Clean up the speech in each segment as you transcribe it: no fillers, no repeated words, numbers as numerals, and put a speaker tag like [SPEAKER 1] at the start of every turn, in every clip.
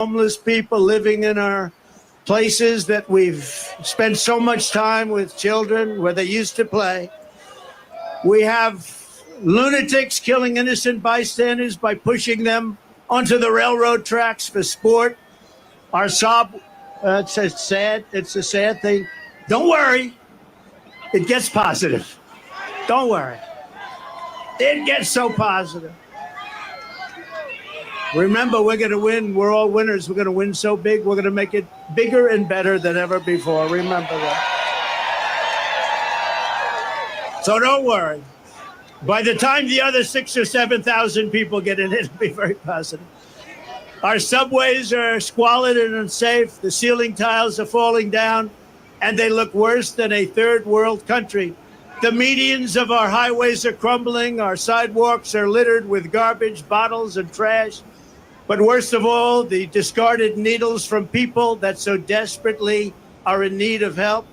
[SPEAKER 1] homeless people living in our places that we've spent so much time with children where they used to play. We have lunatics killing innocent bystanders by pushing them onto the railroad tracks for sport. Our it's a sad thing. Don't worry. It gets positive. Don't worry. It gets so positive. Remember, we're going to win. We're all winners. We're going to win so big. We're going to make it bigger and better than ever before. Remember that. So don't worry. By the time the other 6,000 or 7,000 people get in, it'll be very positive. Our subways are squalid and unsafe. The ceiling tiles are falling down, and they look worse than a third world country. The medians of our highways are crumbling. Our sidewalks are littered with garbage, bottles, and trash. But worst of all, the discarded needles from people that so desperately are in need of help.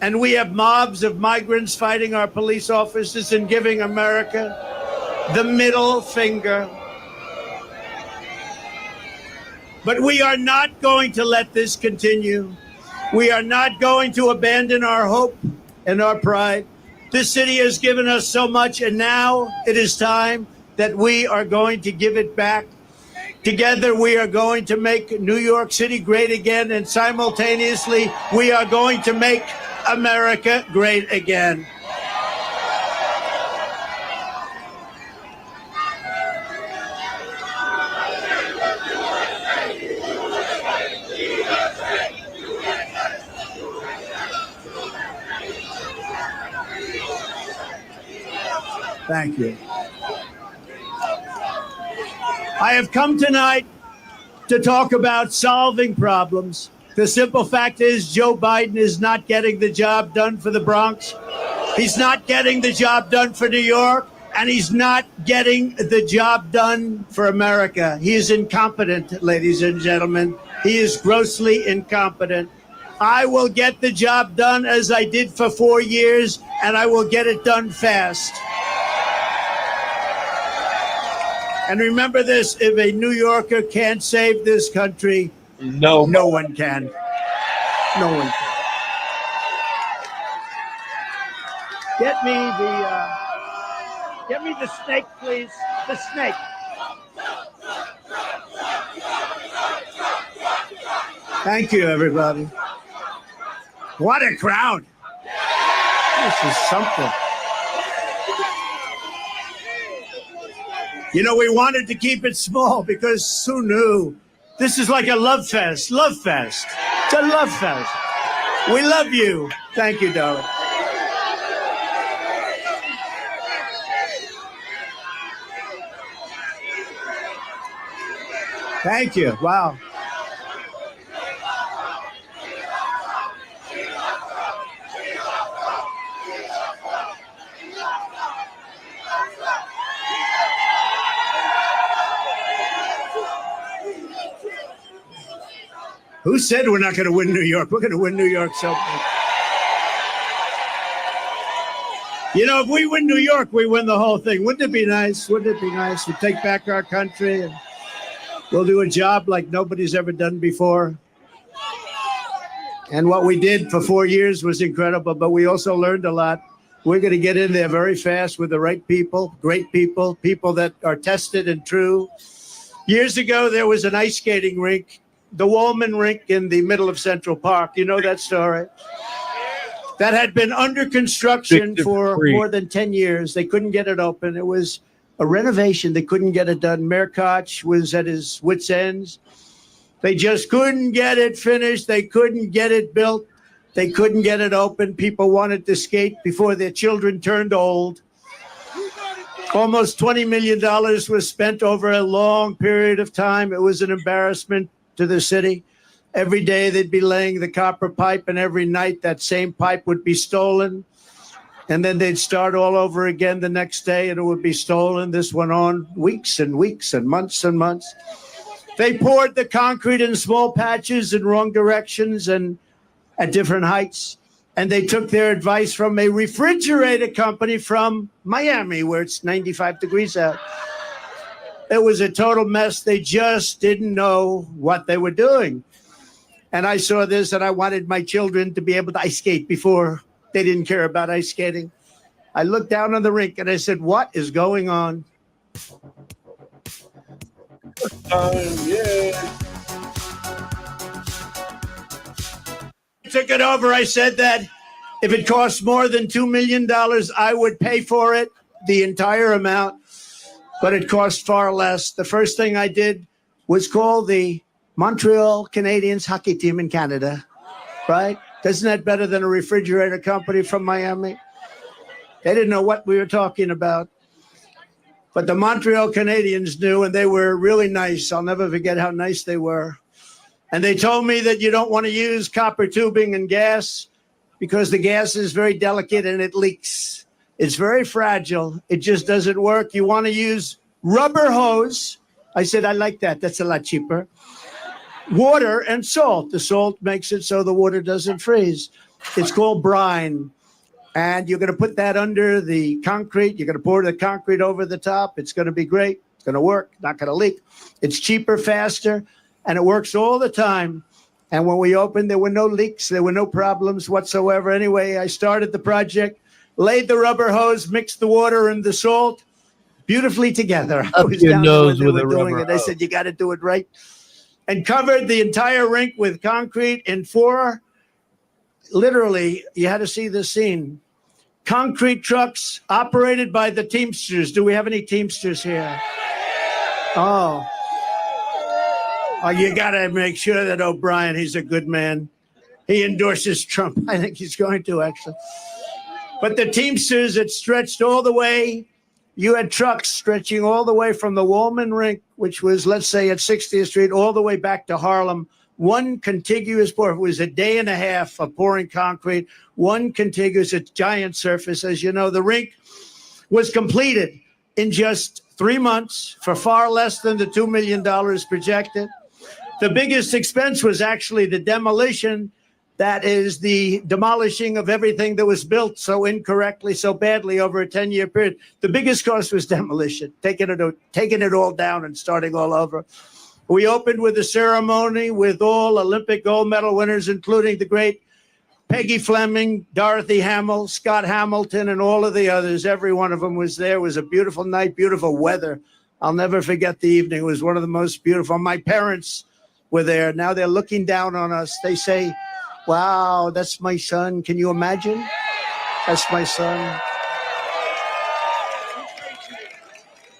[SPEAKER 1] And we have mobs of migrants fighting our police officers and giving America the middle finger. But we are not going to let this continue. We are not going to abandon our hope and our pride. This city has given us so much, and now it is time that we are going to give it back. Together, we are going to make New York City great again, and simultaneously, we are going to make America great again. Thank you. I have come tonight to talk about solving problems. The simple fact is Joe Biden is not getting the job done for the Bronx. He's not getting the job done for New York, and he's not getting the job done for America. He is incompetent, ladies and gentlemen. He is grossly incompetent. I will get the job done as I did for 4 years, and I will get it done fast. And remember this, if a New Yorker can't save this country, no one can. No one can. Get me the snake, please. The snake. Thank you, everybody. What a crowd. This is something. You know, we wanted to keep it small because who knew? This is like a love fest. Love fest. It's a love fest. We love you. Thank you, darling. Thank you. Wow. Who said we're not going to win New York? We're going to win New York so bad. You know, if we win New York, we win the whole thing. Wouldn't it be nice? Wouldn't it be nice? We take back our country and we'll do a job like nobody's ever done before. And what we did for 4 years was incredible, but we also learned a lot. We're going to get in there very fast with the right people, great people, people that are tested and true. Years ago, there was an ice skating rink, the Wallman Rink in the middle of Central Park. You know that story? That had been under construction for more than 10 years. They couldn't get it open. It was a renovation. They couldn't get it done. Mayor Koch was at his wits' ends. They just couldn't get it finished. They couldn't get it built. They couldn't get it open. People wanted to skate before their children turned old. Almost $20 million was spent over a long period of time. It was an embarrassment to the city. Every day they'd be laying the copper pipe, and every night that same pipe would be stolen. And then they'd start all over again the next day, and it would be stolen. This went on weeks and weeks and months and months. They poured the concrete in small patches in wrong directions and at different heights. And they took their advice from a refrigerator company from Miami, where it's 95 degrees out. It was a total mess. They just didn't know what they were doing. And I saw this, and I wanted my children to be able to ice skate before. They didn't care about ice skating. I looked down on the rink, and I said, what is going on?
[SPEAKER 2] Yeah.
[SPEAKER 1] I took it over. I said that if it costs more than $2 million, I would pay for it, the entire amount. But it cost far less. The first thing I did was call the Montreal Canadiens hockey team in Canada, right? Isn't that better than a refrigerator company from Miami? They didn't know what we were talking about. But the Montreal Canadiens knew, and they were really nice. I'll never forget how nice they were. And they told me that you don't want to use copper tubing and gas because the gas is very delicate and it leaks. It's very fragile. It just doesn't work. You want to use rubber hose. I said, I like that. That's a lot cheaper. Water and salt. The salt makes it so the water doesn't freeze. It's called brine. And you're going to put that under the concrete. You're going to pour the concrete over the top. It's going to be great. It's going to work. Not going to leak. It's cheaper, faster, and it works all the time. And when we opened, there were no leaks. There were no problems whatsoever. Anyway, I started the project, laid the rubber hose, mixed the water and the salt beautifully together. I was down there when they were doing it. They said, you got to do it right. And covered the entire rink with concrete in 4, literally, you had to see this scene. Concrete trucks operated by the Teamsters. Do we have any Teamsters here? Oh, you got to make sure that O'Brien, he's a good man. He endorses Trump. I think he's going to, actually. But the Teamsters, it stretched all the way. You had trucks stretching all the way from the Woolman Rink, which was, let's say, at 60th Street, all the way back to Harlem. One contiguous pour. It was a day and a half of pouring concrete. One contiguous, a giant surface. As you know, the rink was completed in just 3 months for far less than the $2 million projected. The biggest expense was actually the demolition. That is the demolishing of everything that was built so incorrectly, so badly over a 10-year period. The biggest cost was demolition, taking it all down and starting all over. We opened with a ceremony with all Olympic gold medal winners, including the great Peggy Fleming, Dorothy Hamill, Scott Hamilton, and all of the others. Every one of them was there. It was a beautiful night, beautiful weather. I'll never forget the evening. It was one of the most beautiful. My parents were there. Now they're looking down on us. They say, wow, that's my son. Can you imagine? That's my son.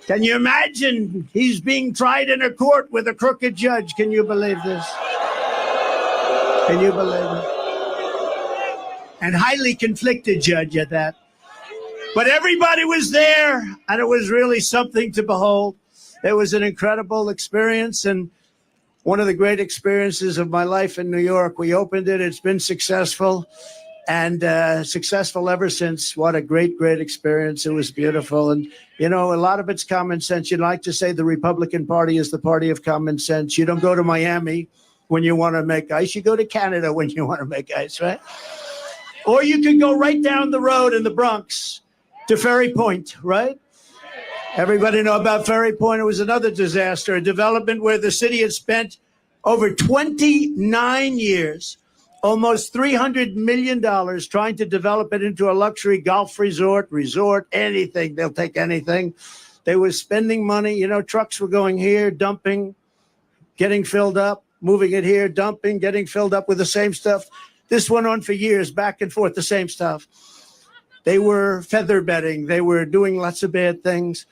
[SPEAKER 1] Can you imagine? He's being tried in a court with a crooked judge. Can you believe this? Can you believe it? And highly conflicted judge at that. But everybody was there, and it was really something to behold. It was an incredible experience, and one of the great experiences of my life in New York. We opened it. It's been successful, and successful ever since. What a great, great experience. It was beautiful. And, you know, a lot of it's common sense. You'd like to say the Republican Party is the party of common sense. You don't go to Miami when you want to make ice. You go to Canada when you want to make ice, right? Or you could go right down the road in the Bronx to Ferry Point, right? Everybody know about Ferry Point. It was another disaster, a development where the city had spent over 29 years, almost $300 million trying to develop it into a luxury golf resort, anything. They'll take anything. They were spending money. You know, trucks were going here, dumping, getting filled up, moving it here, dumping, getting filled up with the same stuff. This went on for years, back and forth, the same stuff. They were feather bedding. They were doing lots of bad things.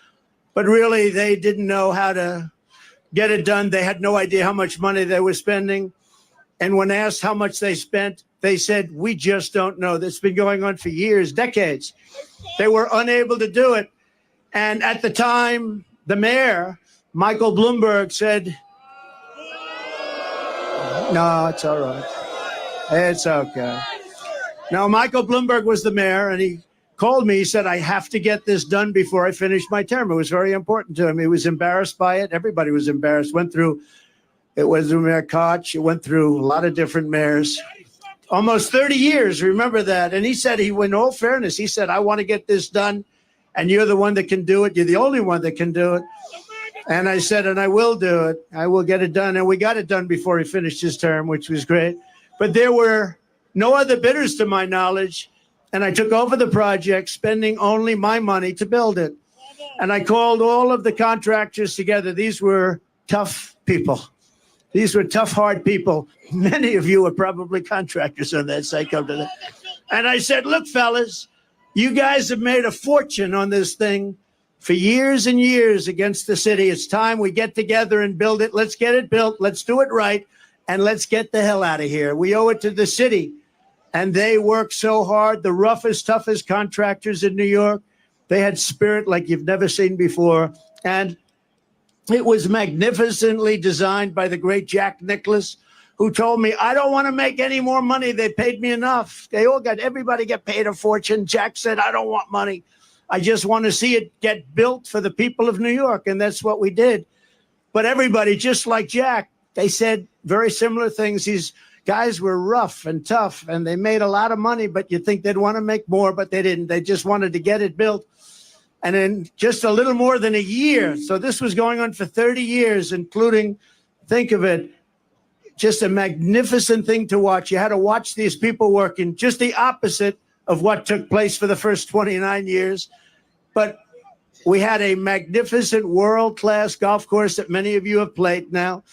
[SPEAKER 1] But really, they didn't know how to get it done. They had no idea how much money they were spending. And when asked how much they spent, they said, we just don't know. That's been going on for years, decades. They were unable to do it. And at the time, the mayor, Michael Bloomberg, said, no, it's all right. It's okay. Now, Michael Bloomberg was the mayor, and he called me. He said, I have to get this done before I finish my term. It was very important to him. He was embarrassed by it. Everybody was embarrassed. It was Mayor Koch. It went through a lot of different mayors. Almost 30 years, remember that. And he said, in all fairness, he said, I want to get this done, and you're the one that can do it. You're the only one that can do it. And I said, and I will do it. I will get it done. And we got it done before he finished his term, which was great. But there were no other bidders to my knowledge. And I took over the project, spending only my money to build it. And I called all of the contractors together. These were tough people. These were tough, hard people. Many of you are probably contractors on that site. Come to that. And I said, look, fellas, you guys have made a fortune on this thing for years and years against the city. It's time we get together and build it. Let's get it built. Let's do it right. And let's get the hell out of here. We owe it to the city. And they worked so hard. The roughest, toughest contractors in New York. They had spirit like you've never seen before. And it was magnificently designed by the great Jack Nicklaus, who told me, I don't want to make any more money. They paid me enough. Everybody got paid a fortune. Jack said, I don't want money. I just want to see it get built for the people of New York. And that's what we did. But everybody, just like Jack, they said very similar things. These guys were rough and tough, and they made a lot of money, but you'd think they'd want to make more, but they didn't. They just wanted to get it built. And in just a little more than a year, so this was going on for 30 years, including, think of it, just a magnificent thing to watch. You had to watch these people working, just the opposite of what took place for the first 29 years. But we had a magnificent world-class golf course that many of you have played now,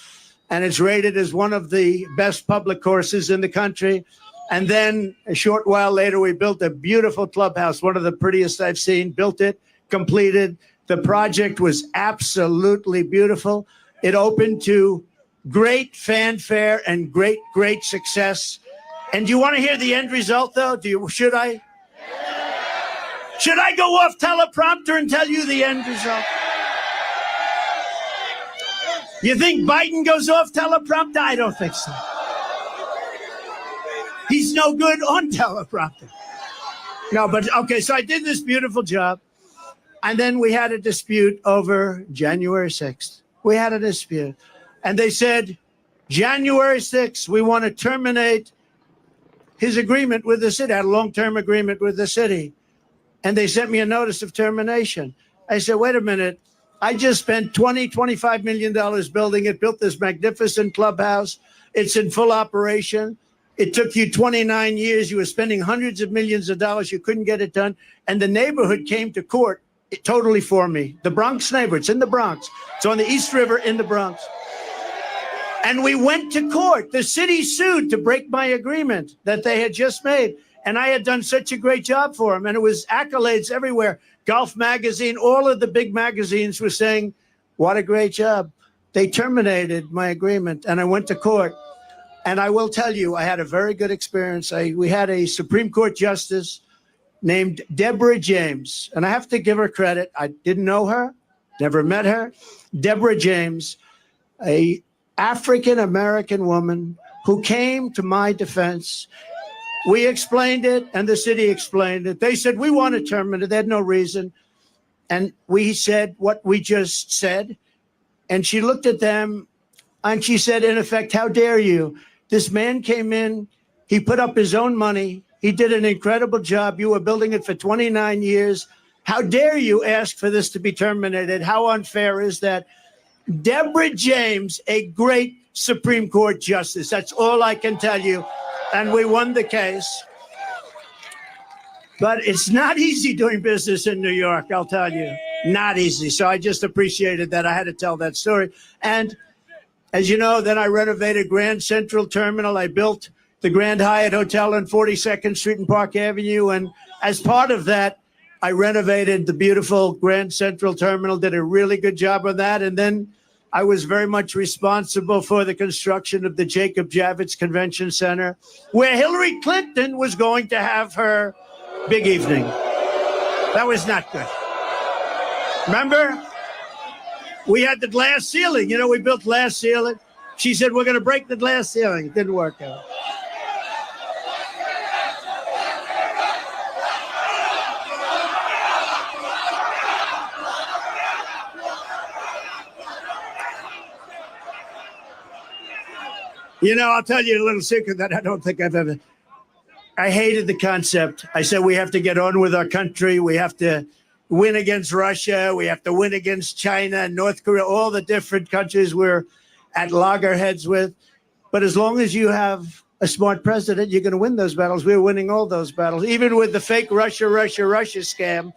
[SPEAKER 1] and it's rated as one of the best public courses in the country. And then a short while later, we built a beautiful clubhouse, one of the prettiest I've seen, built it, completed. The project was absolutely beautiful. It opened to great fanfare and great, great success. And do you want to hear the end result, though? Should I? Should I go off teleprompter and tell you the end result? You think Biden goes off teleprompter? I don't think so. He's no good on teleprompter. No, but okay, so I did this beautiful job. And then we had a dispute over January 6th. We had a dispute. And they said, January 6th, we want to terminate his agreement with the city, had a long-term agreement with the city. And they sent me a notice of termination. I said, wait a minute. I just spent $25 million building it, built this magnificent clubhouse. It's in full operation. It took you 29 years. You were spending hundreds of millions of dollars. You couldn't get it done. And the neighborhood came to court totally for me. The Bronx neighborhood, it's in the Bronx. It's on the East River in the Bronx. And we went to court. The city sued to break my agreement that they had just made. And I had done such a great job for them. And it was accolades everywhere. Golf Magazine, all of the big magazines were saying, what a great job. They terminated my agreement. And I went to court. And I will tell you, I had a very good experience. We had a Supreme Court justice named Deborah James. And I have to give her credit. I didn't know her, never met her. Deborah James, a African-American woman who came to my defense. We explained it, and the city explained it. They said, we want to terminate it. They had no reason. And we said what we just said. And she looked at them, and she said, in effect, how dare you? This man came in. He put up his own money. He did an incredible job. You were building it for 29 years. How dare you ask for this to be terminated? How unfair is that? Deborah James, a great Supreme Court justice. That's all I can tell you. And we won the case. But it's not easy doing business in New York, I'll tell you. Not easy. So I just appreciated that. I had to tell that story. And as you know, then I renovated Grand Central Terminal. I built the Grand Hyatt Hotel on 42nd Street and Park Avenue. And as part of that, I renovated the beautiful Grand Central Terminal, did a really good job of that. And then I was very much responsible for the construction of the Jacob Javits Convention Center, where Hillary Clinton was going to have her big evening. That was not good. Remember? We had the glass ceiling. You know, we built glass ceiling. She said, we're going to break the glass ceiling. It didn't work out. You know, I'll tell you a little secret that I don't think I've ever. I hated the concept. I said, we have to get on with our country. We have to win against Russia. We have to win against China and North Korea, all the different countries we're at loggerheads with. But as long as you have a smart president, you're going to win those battles. We're winning all those battles, even with the fake Russia scam,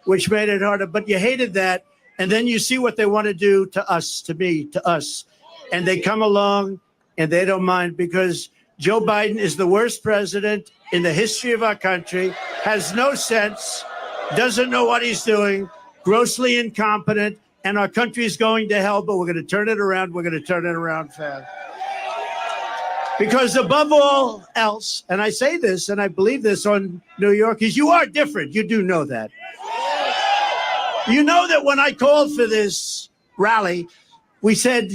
[SPEAKER 1] which made it harder. But you hated that. And then you see what they want to do to us, to me, to us. And they come along and they don't mind, because Joe Biden is the worst president in the history of our country, has no sense, doesn't know what he's doing, grossly incompetent, and our country is going to hell, but we're going to turn it around. We're going to turn it around fast. Because above all else, and I say this and I believe this on New York, is you are different. You do know that. You know that when I called for this rally, we said,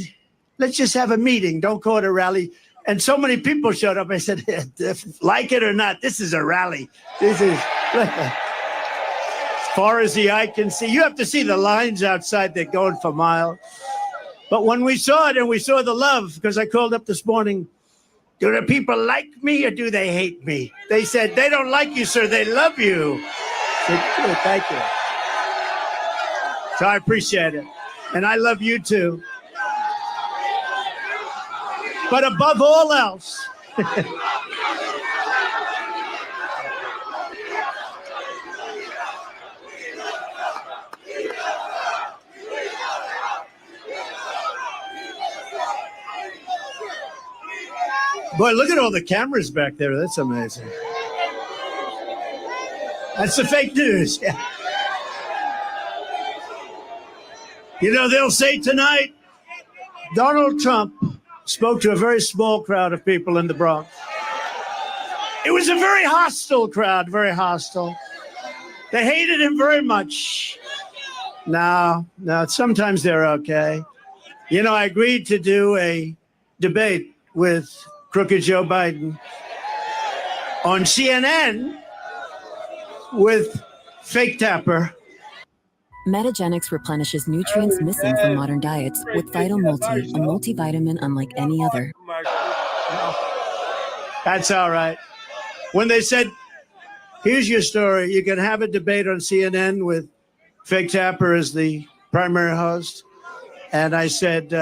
[SPEAKER 1] let's just have a meeting. Don't call it a rally. And so many people showed up. I said, like it or not, this is a rally. This is as far as the eye can see. You have to see the lines outside. They're going for miles. But when we saw it and we saw the love, because I called up this morning, do the people like me or do they hate me? They said, they don't like you, sir. They love you. I said, good, thank you. So I appreciate it. And I love you too. But above all else, boy, look at all the cameras back there. That's amazing. That's the fake news. Yeah. You know, they'll say tonight, Donald Trump spoke to a very small crowd of people in the Bronx. It was a very hostile crowd, very hostile. They hated him very much. No, sometimes they're okay. You know, I agreed to do a debate with crooked Joe Biden on CNN with Fake Tapper.
[SPEAKER 2] Metagenics replenishes nutrients missing from modern diets with Vital Multi, a multivitamin unlike any other.
[SPEAKER 1] That's all right. When they said, here's your story, you can have a debate on CNN with Fake Tapper as the primary host. And I said,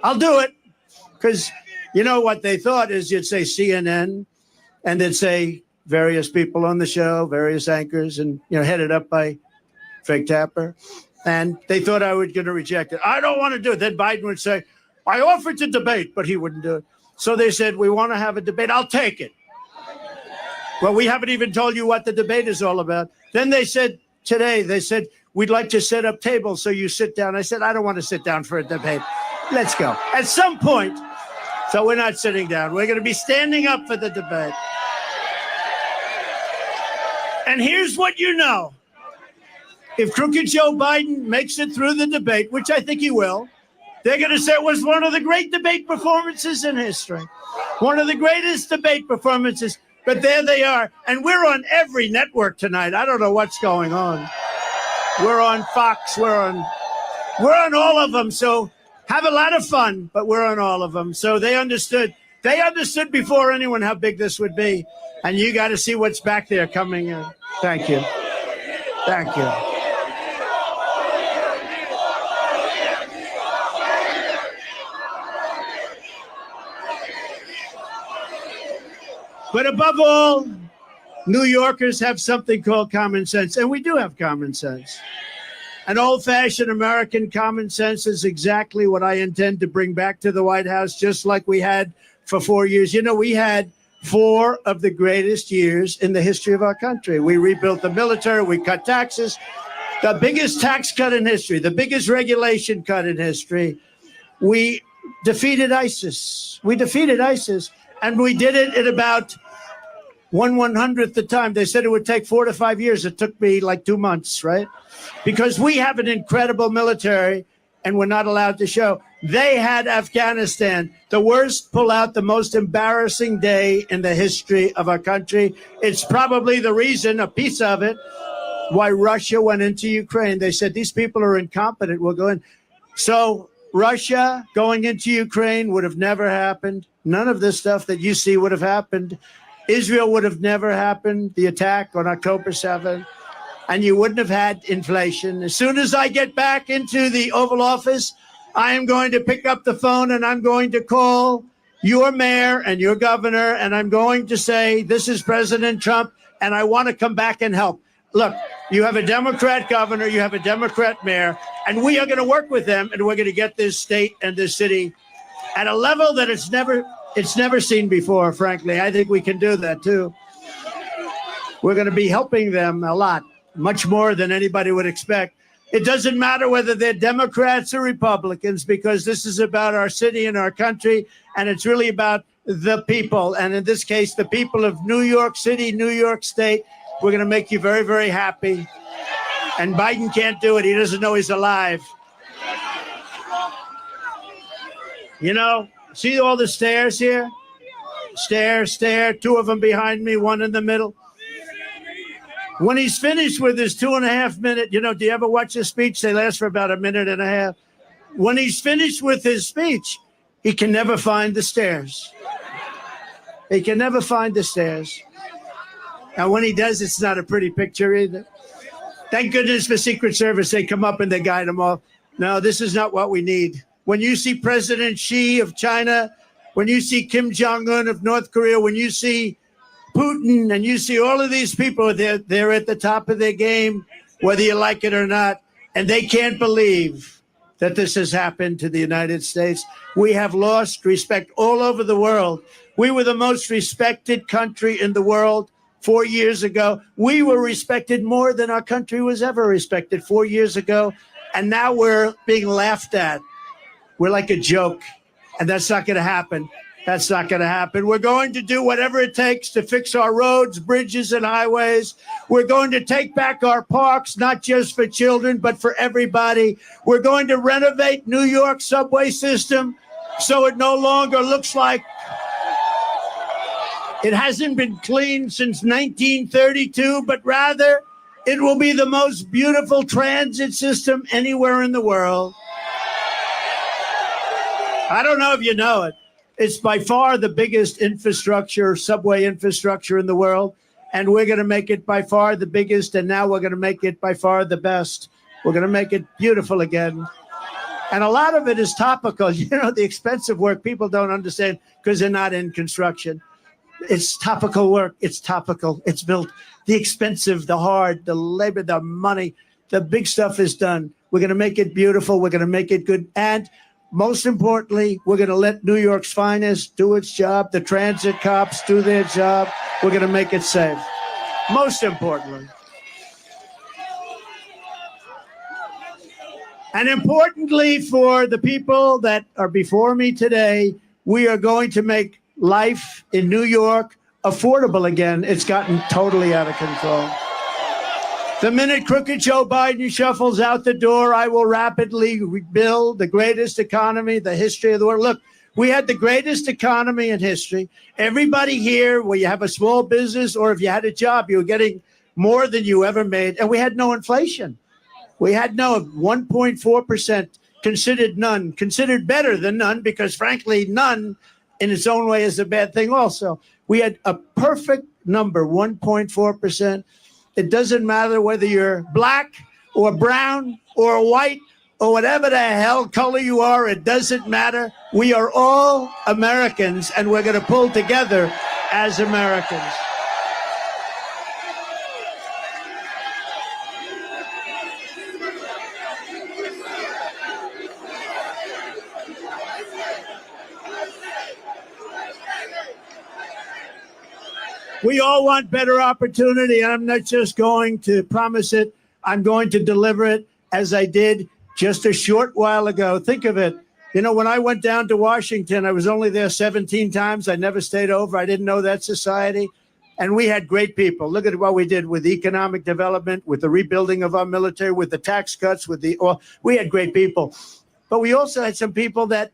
[SPEAKER 1] I'll do it. Because you know what they thought is you'd say CNN and they'd say various people on the show, various anchors, and, you know, headed up by Fake Tapper. And they thought I was going to reject it. I don't want to do it. Then Biden would say, I offered to debate, but he wouldn't do it. So they said, we want to have a debate. I'll take it. Well, we haven't even told you what the debate is all about. Then they said today, they said, we'd like to set up tables so you sit down. I said, I don't want to sit down for a debate. Let's go. At some point, so we're not sitting down. We're going to be standing up for the debate. And here's what you know. If crooked Joe Biden makes it through the debate, which I think he will, they're going to say it was one of the great debate performances in history. One of the greatest debate performances. But there they are. And we're on every network tonight. I don't know what's going on. We're on Fox. We're on all of them. So have a lot of fun, but we're on all of them. So they understood. They understood before anyone how big this would be. And you got to see what's back there coming in. Thank you. Thank you. But above all, New Yorkers have something called common sense, and we do have common sense. An old-fashioned American common sense is exactly what I intend to bring back to the White House, just like we had for 4 years. You know, we had 4 of the greatest years in the history of our country. We rebuilt the military, we cut taxes, the biggest tax cut in history, the biggest regulation cut in history. We defeated ISIS. And we did it in about 1/100th the time. They said it would take 4 to 5 years. It took me like 2 months, right? Because we have an incredible military and we're not allowed to show. They had Afghanistan, the worst pullout, the most embarrassing day in the history of our country. It's probably the reason, a piece of it, why Russia went into Ukraine. They said, these people are incompetent. We'll go in. So Russia going into Ukraine would have never happened. None of this stuff that you see would have happened. Israel would have never happened. The attack on October 7th. and you wouldn't have had inflation. As soon as I get back into the Oval Office, I am going to pick up the phone and I'm going to call your mayor and your governor, and I'm going to say, this is President Trump, and I want to come back and help. Look, you have a Democrat governor, you have a Democrat mayor, and we are going to work with them, and we're going to get this state and this city at a level that it's never seen before, frankly. I think we can do that, too. We're going to be helping them a lot, much more than anybody would expect. It doesn't matter whether they're Democrats or Republicans, because this is about our city and our country, and it's really about the people. And in this case, the people of New York City, New York State. We're going to make you very, very happy. And Biden can't do it. He doesn't know he's alive. You know, see all the stairs here? Stare, two of them behind me, one in the middle. When he's finished with his 2.5 minute, do you ever watch his speech? They last for about 1.5 minutes. When he's finished with his speech, he can never find the stairs. He can never find the stairs. And when he does, it's not a pretty picture either. Thank goodness for Secret Service. They come up and they guide him off. No, this is not what we need. When you see President Xi of China, when you see Kim Jong-un of North Korea, when you see Putin, and you see all of these people, they're at the top of their game, whether you like it or not, and they can't believe that this has happened to the United States. We have lost respect all over the world. We were the most respected country in the world 4 years ago. We were respected more than our country was ever respected 4 years ago, and now we're being laughed at. We're like a joke, and that's not going to happen. That's not going to happen. We're going to do whatever it takes to fix our roads, bridges, and highways. We're going to take back our parks, not just for children, but for everybody. We're going to renovate New York's subway system so it no longer looks like it hasn't been cleaned since 1932, but rather it will be the most beautiful transit system anywhere in the world. I don't know if you know it. It's by far the biggest infrastructure, subway infrastructure in the world. And we're going to make it by far the biggest. And now we're going to make it by far the best. We're going to make it beautiful again. And a lot of it is topical. The expensive work people don't understand because they're not in construction. It's topical work. It's topical. It's built. The expensive, the hard, the labor, the money, the big stuff is done. We're going to make it beautiful. We're going to make it good. And most importantly, we're going to let New York's finest do its job. The transit cops do their job. We're going to make it safe. Most importantly. And importantly for the people that are before me today, we are going to make life in New York affordable again. It's gotten totally out of control. The minute crooked Joe Biden shuffles out the door, I will rapidly rebuild the greatest economy, the history of the world. Look, we had the greatest economy in history. Everybody here, where you have a small business or if you had a job, you were getting more than you ever made. And we had no inflation. We had no 1.4%, considered none, considered better than none, because frankly, none in its own way is a bad thing also. We had a perfect number, 1.4%. It doesn't matter whether you're black or brown or white or whatever the hell color you are. It doesn't matter. We are all Americans, and we're going to pull together as Americans. We all want better opportunity, and I'm not just going to promise it. I'm going to deliver it, as I did just a short while ago. Think of it. When I went down to Washington, I was only there 17 times. I never stayed over. I didn't know that society. And we had great people. Look at what we did with economic development, with the rebuilding of our military, with the tax cuts, we had great people. But we also had some people that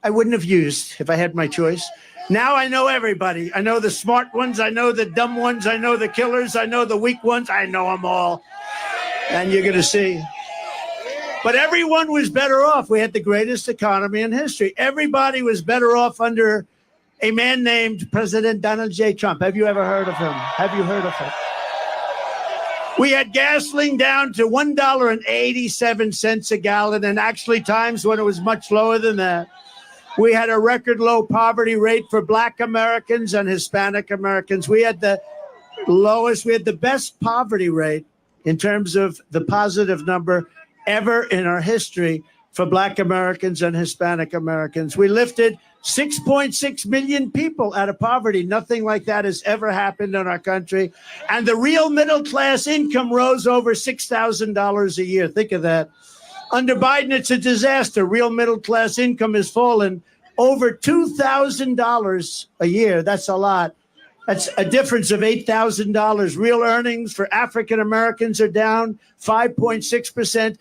[SPEAKER 1] I wouldn't have used if I had my choice. Now I know everybody. I know the smart ones. I know the dumb ones. I know the killers. I know the weak ones. I know them all. And you're going to see. But everyone was better off. We had the greatest economy in history. Everybody was better off under a man named President Donald J. Trump. Have you ever heard of him? Have you heard of him? We had gasoline down to $1.87 a gallon, and actually times when it was much lower than that. We had a record low poverty rate for Black Americans and Hispanic Americans. We had the best poverty rate in terms of the positive number ever in our history for Black Americans and Hispanic Americans. We lifted 6.6 million people out of poverty. Nothing like that has ever happened in our country. And the real middle class income rose over $6,000 a year. Think of that. Under Biden, it's a disaster. Real middle class income has fallen over $2,000 a year. That's a lot. That's a difference of $8,000. Real earnings for African Americans are down 5.6%.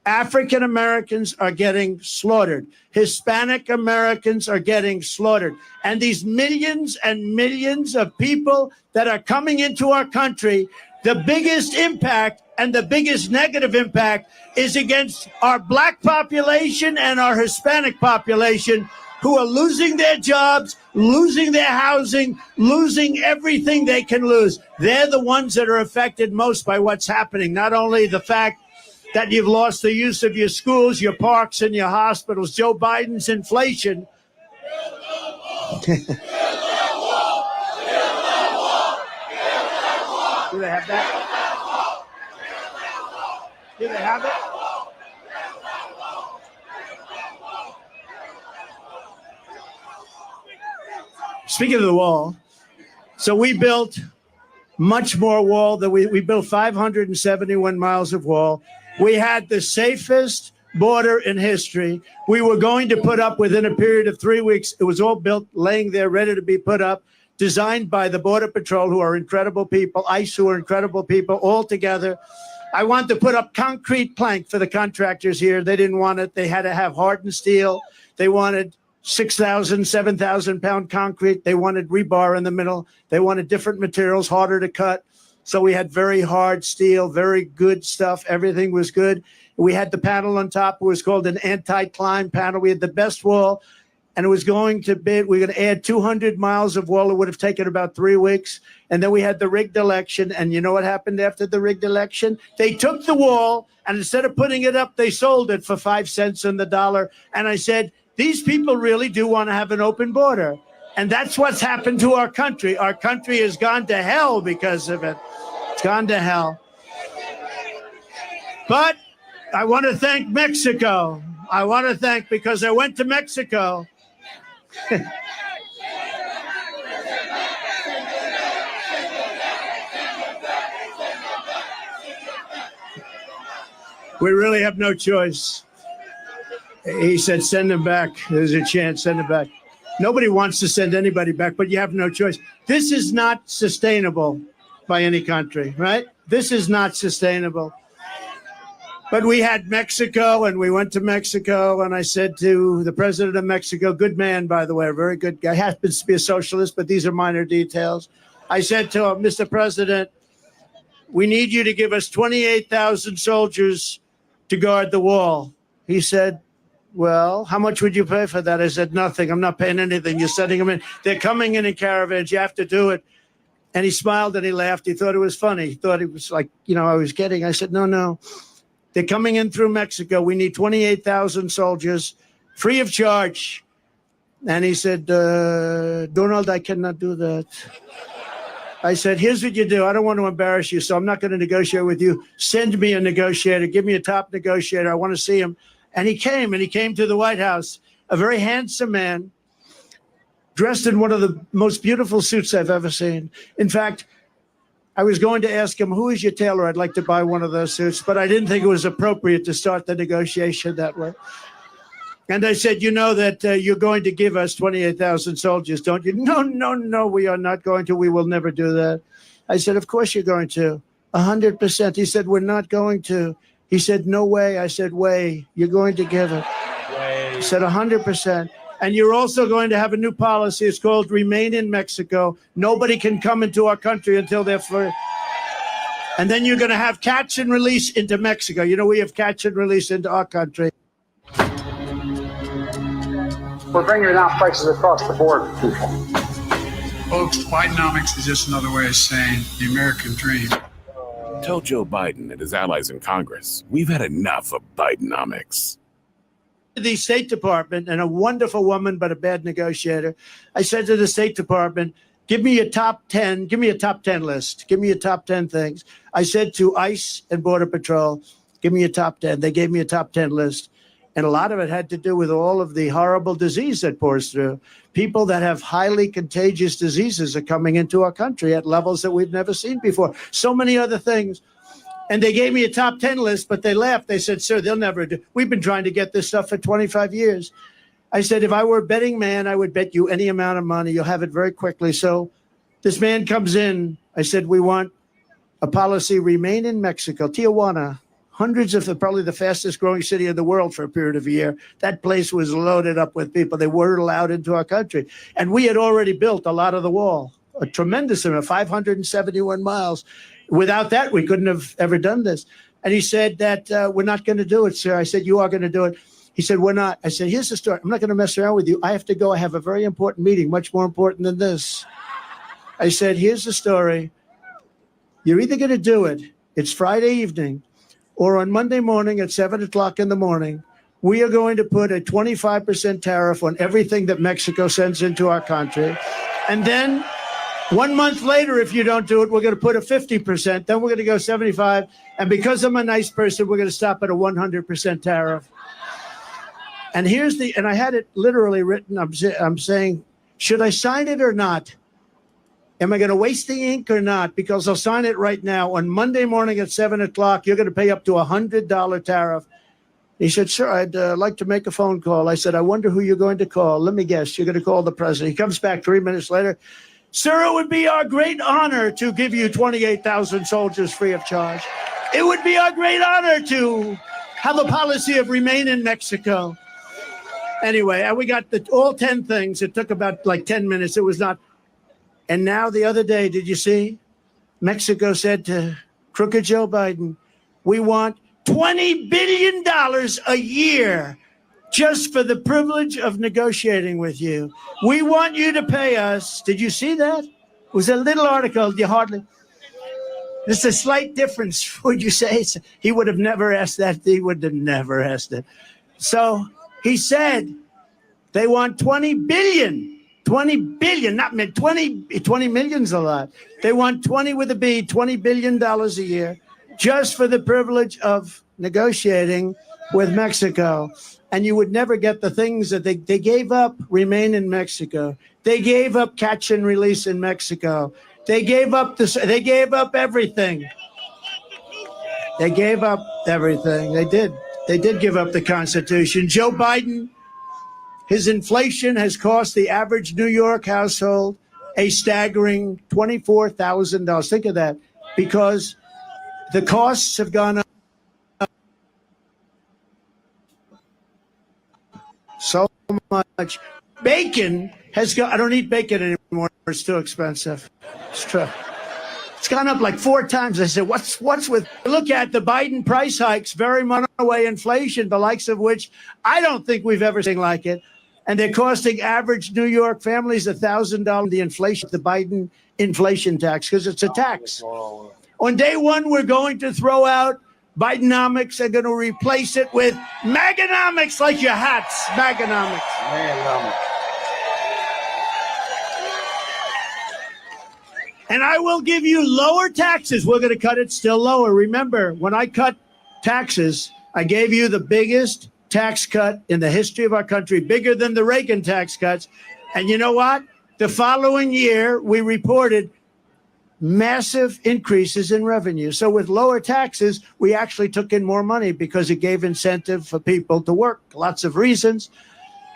[SPEAKER 1] African Americans are getting slaughtered. Hispanic Americans are getting slaughtered. And these millions and millions of people that are coming into our country, the biggest impact and the biggest negative impact is against our Black population and our Hispanic population, who are losing their jobs, losing their housing, losing everything they can lose. They're the ones that are affected most by what's happening. Not only the fact that you've lost the use of your schools, your parks, and your hospitals. Joe Biden's inflation. Do they have that? Do they have it? Speaking of the wall, so we built much more wall than we built 571 miles of wall. We had the safest border in history. We were going to put up within a period of 3 weeks. It was all built, laying there, ready to be put up, designed by the Border Patrol, who are incredible people, ICE, who are incredible people, all together. I wanted to put up concrete plank for the contractors here. They didn't want it. They had to have hardened steel. They wanted 6,000, 7,000 pound concrete. They wanted rebar in the middle. They wanted different materials, harder to cut. So we had very hard steel, very good stuff. Everything was good. We had the panel on top. It was called an anti-climb panel. We had the best wall, and it was going to be, we're going to add 200 miles of wall. It would have taken about 3 weeks. And then we had the rigged election. And you know what happened after the rigged election? They took the wall, and instead of putting it up, they sold it for 5 cents on the dollar. And I said, these people really do want to have an open border. And that's what's happened to our country. Our country has gone to hell because of it. It's gone to hell. But I want to thank Mexico. I want to thank, because I went to Mexico. We really have no choice. He said, send them back. There's a chance, send them back. Nobody wants to send anybody back, but you have no choice. This is not sustainable by any country, right? This is not sustainable. But we had Mexico, and we went to Mexico, and I said to the president of Mexico, good man, by the way, a very good guy, happens to be a socialist, but these are minor details. I said to him, Mr. President, we need you to give us 28,000 soldiers to guard the wall. He said, well, how much would you pay for that? I said, nothing. I'm not paying anything. You're sending them in. They're coming in caravans. You have to do it. And he smiled and he laughed. He thought it was funny. He thought it was like, I was kidding. I said, no. They're coming in through Mexico. We need 28,000 soldiers, free of charge. And he said, Donald, I cannot do that. I said, here's what you do. I don't want to embarrass you, so I'm not going to negotiate with you. Send me a negotiator. Give me a top negotiator. I want to see him. And he came to the White House, a very handsome man, dressed in one of the most beautiful suits I've ever seen. In fact, I was going to ask him, who is your tailor? I'd like to buy one of those suits, but I didn't think it was appropriate to start the negotiation that way. And I said, you know that you're going to give us 28,000 soldiers, don't you? No, we are not going to. We will never do that. I said, of course you're going to. 100%. He said, we're not going to. He said, no way. I said, way. You're going to give it. He said, 100%. And you're also going to have a new policy. It's called Remain in Mexico. Nobody can come into our country until they're free. And then you're going to have catch and release into Mexico. We have catch and release into our country.
[SPEAKER 3] We're bringing down prices across the board, people.
[SPEAKER 4] Folks, Bidenomics is just another way of saying the American dream. Tell Joe Biden and his allies in Congress, we've had enough of Bidenomics.
[SPEAKER 1] The State Department, and a wonderful woman, but a bad negotiator. I said to the State Department, give me a top 10 list. Give me a top 10 things. I said to ICE and Border Patrol, give me a top 10. They gave me a top 10 list. And a lot of it had to do with all of the horrible disease that pours through. People that have highly contagious diseases are coming into our country at levels that we've never seen before. So many other things. And they gave me a top 10 list, but they laughed. They said, sir, they'll never do. We've been trying to get this stuff for 25 years. I said, if I were a betting man, I would bet you any amount of money. You'll have it very quickly. So this man comes in. I said, we want a policy, remain in Mexico, Tijuana, probably the fastest growing city in the world for a period of a year. That place was loaded up with people. They weren't allowed into our country. And we had already built a lot of the wall, a tremendous amount, 571 miles. Without that, we couldn't have ever done this. And he said that we're not going to do it, sir. I said, you are going to do it. He said, we're not. I said, here's the story. I'm not going to mess around with you. I have to go. I have a very important meeting, much more important than this. I said, here's the story. You're either going to do it, it's Friday evening, or on Monday morning at 7 o'clock in the morning, we are going to put a 25% tariff on everything that Mexico sends into our country. And then 1 month later, if you don't do it, we're going to put a 50%. Then we're going to go 75. And because I'm a nice person, we're going to stop at a 100% tariff. And and I had it literally written. I'm saying, should I sign it or not? Am I going to waste the ink or not? Because I'll sign it right now. On Monday morning at 7 o'clock, you're going to pay up to $100 tariff. He said, sir, I'd like to make a phone call. I said, I wonder who you're going to call. Let me guess. You're going to call the president. He comes back 3 minutes later. Sir, it would be our great honor to give you 28,000 soldiers free of charge. It would be our great honor to have a policy of remain in Mexico. Anyway, we got all 10 things. It took about like 10 minutes. It was not. And now the other day, did you see? Mexico said to crooked Joe Biden, we want $20 billion a year just for the privilege of negotiating with you. We want you to pay us. Did you see that? It was a little article. You hardly. There's a slight difference. Would you say? He would have never asked that. He would have never asked it. So he said they want 20 billion. 20 billion, not 20 million's a lot. They want 20 with a B, $20 billion a year just for the privilege of negotiating with Mexico. And you would never get the things that they gave up, remain in Mexico. They gave up catch and release in Mexico. They gave up they gave up everything. They gave up everything. They did. They did give up the Constitution. Joe Biden, his inflation has cost the average New York household a staggering $24,000. Think of that, because the costs have gone up so much. Bacon has gone. I don't eat bacon anymore. It's too expensive. It's true. It's gone up like 4 times. I said, what's with? Look at the Biden price hikes, very runaway inflation, the likes of which I don't think we've ever seen like it. And they're costing average New York families $1,000. The inflation, the Biden inflation tax, because it's a tax. On day one, we're going to throw out Bidenomics and going to replace it with Maganomics, like your hats. Maganomics. And I will give you lower taxes. We're going to cut it still lower. Remember, when I cut taxes, I gave you the biggest tax cut in the history of our country, bigger than the Reagan tax cuts. And you know what? The following year, we reported massive increases in revenue. So with lower taxes, we actually took in more money because it gave incentive for people to work. Lots of reasons.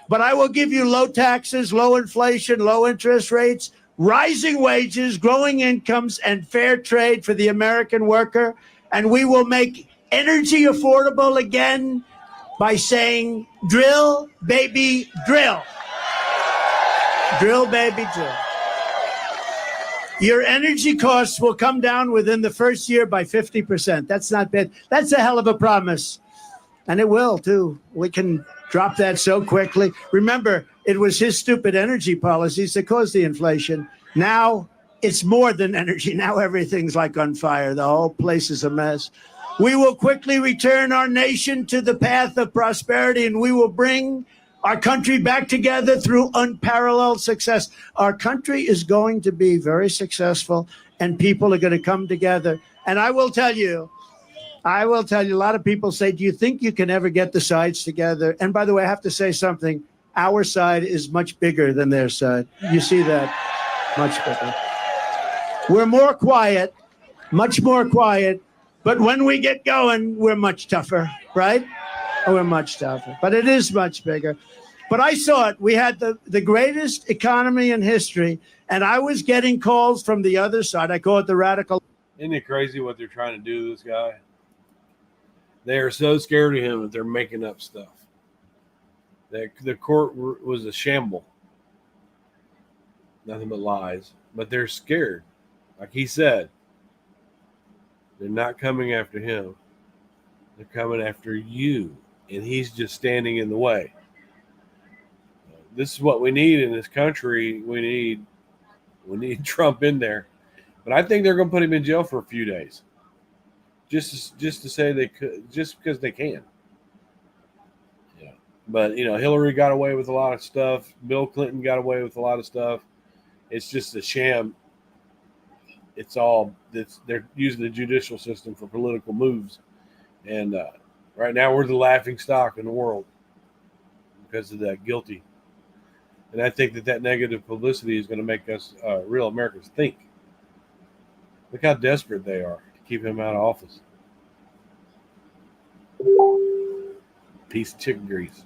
[SPEAKER 1] But I will give you low taxes, low inflation, low interest rates, rising wages, growing incomes, and fair trade for the American worker. And we will make energy affordable again by saying, drill, baby, drill. Drill, baby, drill. Your energy costs will come down within the first year by 50%. That's not bad. That's a hell of a promise. And it will, too. We can drop that so quickly. Remember, it was his stupid energy policies that caused the inflation. Now It's more than energy. Now everything's like on fire. The whole place is a mess. We will quickly return our nation to the path of prosperity, and we will bring our country back together through unparalleled success. Our country is going to be very successful, and people are going to come together. And I will tell you, a lot of people say, do you think you can ever get the sides together? And by the way, I have to say something. Our side is much bigger than their side. You see that? Much bigger. We're more quiet, much more quiet. But when we get going, we're much tougher, right? We're much tougher. But it is much bigger. But I saw it. We had the greatest economy in history. And I was getting calls from the other side. I call it the radical.
[SPEAKER 5] Isn't it crazy what they're trying to do to this guy? They are so scared of him that they're making up stuff. The court was a shamble. Nothing but lies. But they're scared. Like he said, they're not coming after him. They're coming after you. And he's just standing in the way. This is what we need in this country. We need Trump in there. But I think they're going to put him in jail for a few days. Just to say they could, just because they can. Yeah. But, Hillary got away with a lot of stuff. Bill Clinton got away with a lot of stuff. It's just a sham. They're using the judicial system for political moves. And right now we're the laughing stock in the world because of that guilty. And I think that negative publicity is going to make us real Americans think. Look how desperate they are to keep him out of office. Piece of chicken grease.